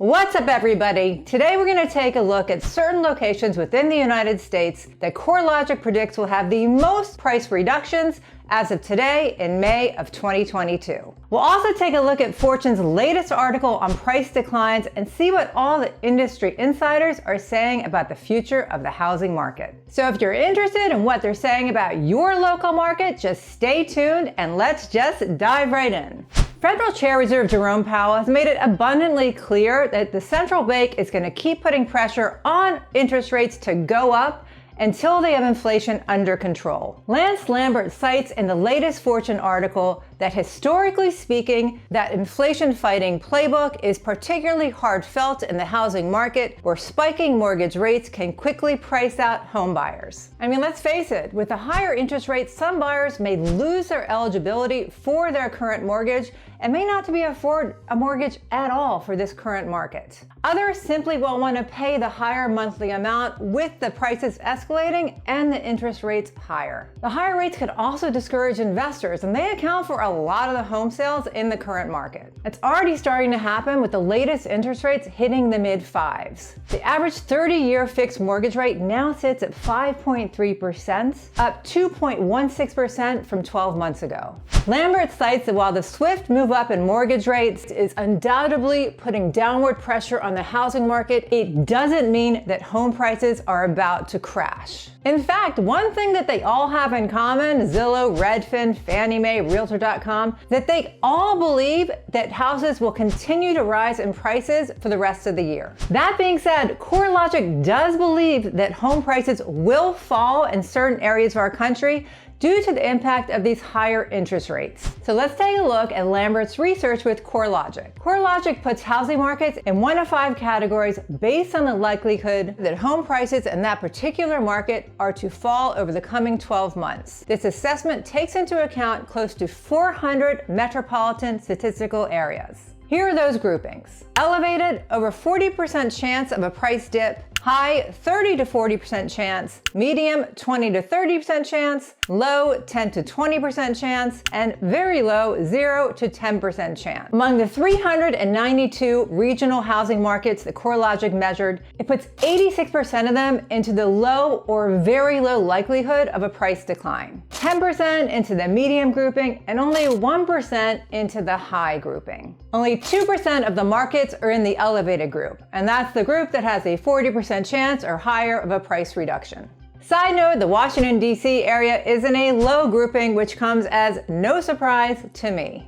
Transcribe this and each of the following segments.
What's up, everybody? Today we're going to take a look at certain locations within the United States that Corelogic predicts will have the most price reductions as of today in May of 2022. We'll also take a look at Fortune's latest article on price declines and see what all the industry insiders are saying about the future of the housing market. So if you're interested in what they're saying about your local market, just stay tuned and let's just dive right in. Federal Chair Reserve Jerome Powell has made it abundantly clear that the central bank is going to keep putting pressure on interest rates to go up until they have inflation under control. Lambert cites in the latest Fortune article that historically speaking, that inflation-fighting playbook is particularly hard felt in the housing market where spiking mortgage rates can quickly price out home buyers. I mean, let's face it, with the higher interest rates, some buyers may lose their eligibility for their current mortgage and may not be afford a mortgage at all for this current market. Others simply won't want to pay the higher monthly amount with the prices escalating and the interest rates higher. The higher rates could also discourage investors, and they account for a lot of the home sales in the current market. It's already starting to happen with the latest interest rates hitting the mid-5s. The average 30-year fixed mortgage rate now sits at 5.3%, up 2.16% from 12 months ago. Lambert cites that while the swift move up in mortgage rates is undoubtedly putting downward pressure on the housing market, it doesn't mean that home prices are about to crash. In fact, one thing that they all have in common, Zillow, Redfin, Fannie Mae, Realtor.com, that they all believe that houses will continue to rise in prices for the rest of the year. That being said, Corelogic does believe that home prices will fall in certain areas of our country due to the impact of these higher interest rates. So let's take a look at Lambert's research with Corelogic. Corelogic puts housing markets in 1 of 5 categories based on the likelihood that home prices in that particular market are to fall over the coming 12 months. This assessment takes into account close to 400 metropolitan statistical areas. Here are those groupings. Elevated, over 40% chance of a price dip. High, 30 to 40% chance. Medium, 20 to 30% chance. Low, 10 to 20% chance. And very low, 0 to 10% chance. Among the 392 regional housing markets that Corelogic measured, it puts 86% of them into the low or very low likelihood of a price decline, 10% into the medium grouping, and only 1% into the high grouping. Only 2% of the markets are in the elevated group, and that's the group that has a 40% chance or higher of a price reduction. Side note, the Washington, D.C. area is in a low grouping, which comes as no surprise to me.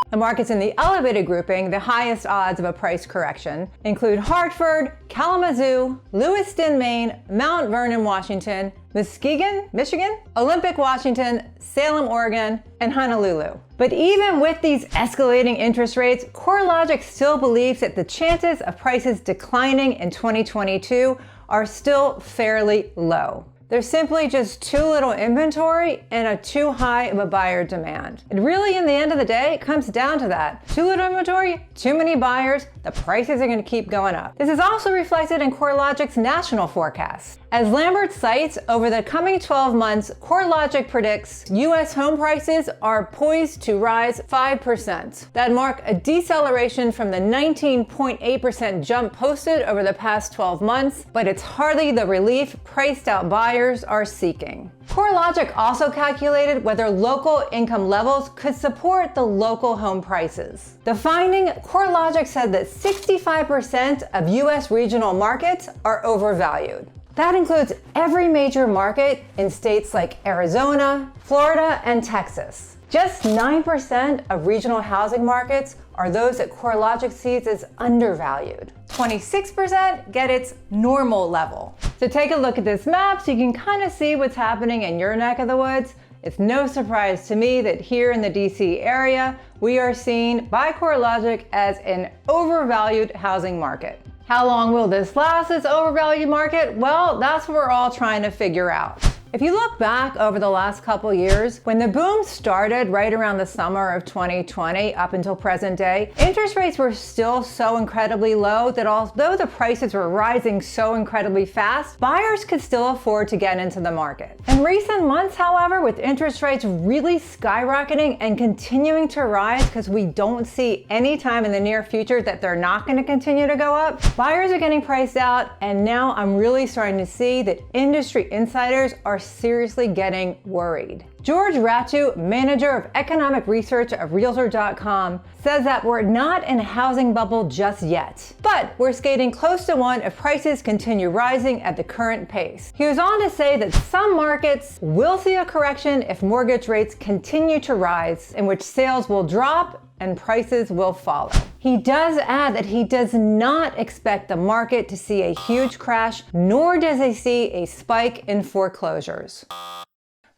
The markets in the elevated grouping, the highest odds of a price correction, include Hartford, Kalamazoo, Lewiston, Maine, Mount Vernon, Washington, Muskegon, Michigan, Olympic, Washington, Salem, Oregon, and Honolulu. But even with these escalating interest rates, Corelogic still believes that the chances of prices declining in 2022 are still fairly low. There's simply just too little inventory and a too high of a buyer demand. And really, in the end of the day, it comes down to that. Too little inventory, too many buyers, the prices are going to keep going up. This is also reflected in Corelogic's national forecast. As Lambert cites, over the coming 12 months, Corelogic predicts U.S. home prices are poised to rise 5%. That'd mark a deceleration from the 19.8% jump posted over the past 12 months, but it's hardly the relief priced out buyers are seeking. Corelogic also calculated whether local income levels could support the local home prices. The finding, Corelogic said that 65% of U.S. regional markets are overvalued. That includes every major market in states like Arizona, Florida, and Texas. Just 9% of regional housing markets are those that Corelogic sees as undervalued. 26% get its normal level. So take a look at this map so you can kind of see what's happening in your neck of the woods. It's no surprise to me that here in the DC area, we are seen by Corelogic as an overvalued housing market. How long will this last, this overvalued market? Well, that's what we're all trying to figure out. If you look back over the last couple years, when the boom started right around the summer of 2020 up until present day, interest rates were still so incredibly low that although the prices were rising so incredibly fast, buyers could still afford to get into the market. In recent months, however, with interest rates really skyrocketing and continuing to rise because we don't see any time in the near future that they're not going to continue to go up, buyers are getting priced out, and now I'm really starting to see that industry insiders are seriously getting worried. George Ratiu, manager of economic research of Realtor.com, says that we're not in a housing bubble just yet, but we're skating close to one if prices continue rising at the current pace. He was on to say that some markets will see a correction if mortgage rates continue to rise, in which sales will drop and prices will follow. He does add that he does not expect the market to see a huge crash, nor does he see a spike in foreclosures.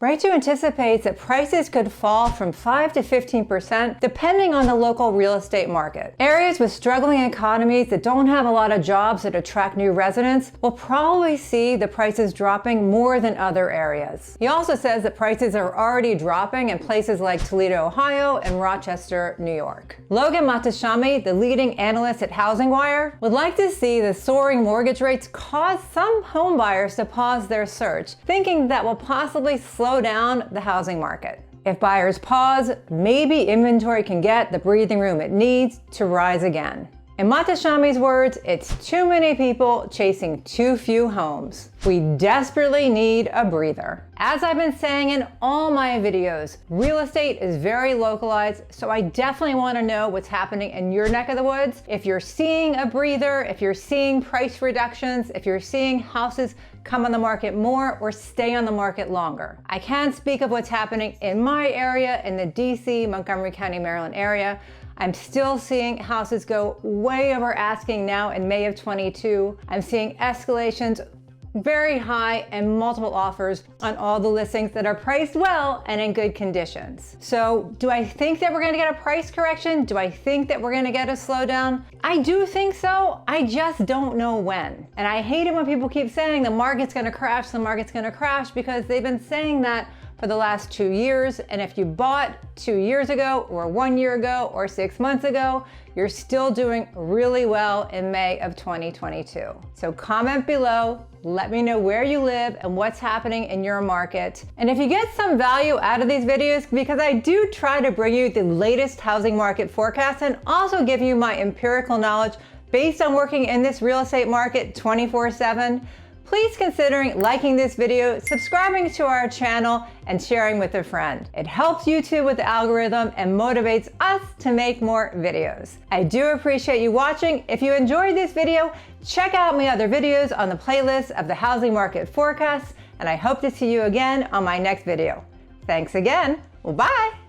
Ratiu anticipates that prices could fall from 5 to 15% depending on the local real estate market. Areas with struggling economies that don't have a lot of jobs that attract new residents will probably see the prices dropping more than other areas. He also says that prices are already dropping in places like Toledo, Ohio and Rochester, New York. Logan Mohtashami, the leading analyst at HousingWire, would like to see the soaring mortgage rates cause some home buyers to pause their search, thinking that will possibly slow down the housing market. If buyers pause, maybe inventory can get the breathing room it needs to rise again. In Mohtashami's words, it's too many people chasing too few homes. We desperately need a breather. As I've been saying in all my videos, real estate is very localized, so I definitely want to know what's happening in your neck of the woods. If you're seeing a breather, if you're seeing price reductions, if you're seeing houses come on the market more or stay on the market longer. I can't speak of what's happening in my area, in the DC, Montgomery County, Maryland area. I'm still seeing houses go way over asking now in May of 22. I'm seeing escalations very high and multiple offers on all the listings that are priced well and in good conditions. So do I think that we're gonna get a price correction? Do I think that we're gonna get a slowdown? I do think so, I just don't know when. And I hate it when people keep saying the market's gonna crash, the market's gonna crash, because they've been saying that for the last 2 years, and if you bought 2 years ago or 1 year ago or 6 months ago, you're still doing really well in May of 2022. So comment below, let me know where you live and what's happening in your market. And if you get some value out of these videos, because I do try to bring you the latest housing market forecasts and also give you my empirical knowledge based on working in this real estate market 24/7, please consider liking this video, subscribing to our channel, and sharing with a friend. It helps YouTube with the algorithm and motivates us to make more videos. I do appreciate you watching. If you enjoyed this video, check out my other videos on the playlist of the housing market forecasts, and I hope to see you again on my next video. Thanks again. Well, bye.